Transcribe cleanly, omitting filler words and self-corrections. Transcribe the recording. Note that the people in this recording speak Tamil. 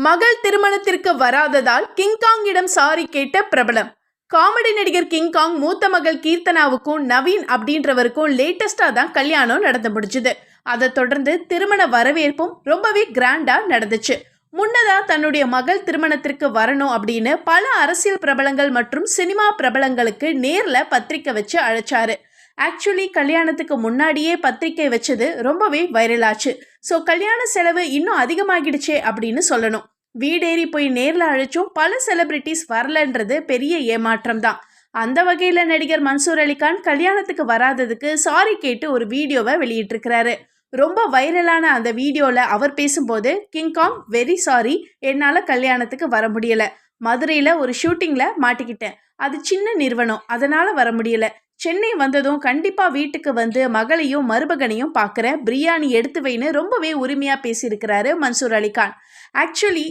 மகள் திருமணத்திற்கு வராததால் கிங்காங்கிடம் சாரி கேட்ட பிரபலம். காமெடி நடிகர் கிங்காங் மூத்த மகள் கீர்த்தனாவுக்கும் நவீன் அப்படின்றவருக்கும் லேட்டஸ்டா தான் கல்யாணம் நடந்து முடிஞ்சுது. அதை தொடர்ந்து திருமண வரவேற்பும் ரொம்பவே கிராண்டா நடந்துச்சு. முன்னதா தன்னுடைய மகள் திருமணத்திற்கு வரணும் அப்படின்னு பல அரசியல் பிரபலங்கள் மற்றும் சினிமா பிரபலங்களுக்கு நேர்ல பத்திரிக்கை வச்சு அழைச்சாரு. ஆக்சுவலி கல்யாணத்துக்கு முன்னாடியே பத்திரிக்கை வச்சது ரொம்பவே வைரல் ஆச்சு. ஸோ கல்யாண செலவு இன்னும் அதிகமாகிடுச்சே அப்படின்னு சொல்லணும். வீடேறி போய் நேர்ல அழைச்சும் பல செலிபிரிட்டிஸ் வரலன்றது பெரிய ஏமாற்றம் தான். அந்த வகையில நடிகர் மன்சூர் அலிகான் கல்யாணத்துக்கு வராததுக்கு சாரி கேட்டு ஒரு வீடியோவை வெளியிட்டிருக்கிறாரு. ரொம்ப வைரலான அந்த வீடியோல அவர் பேசும்போது, கிங்காங் வெரி சாரி, என்னால கல்யாணத்துக்கு வர முடியல. மதுரையில ஒரு ஷூட்டிங்ல மாட்டிக்கிட்டேன். அது சின்ன நிறுவனம், அதனால வர முடியல. சென்னை வந்ததும் கண்டிப்பா வீட்டுக்கு வந்து மகளையும் மருமகனையும் பார்க்குறேன். பிரியாணி எடுத்து வைன்னு ரொம்பவே உரிமையா பேசியிருக்கிறாரு மன்சூர் அலிகான். ஆக்சுவலி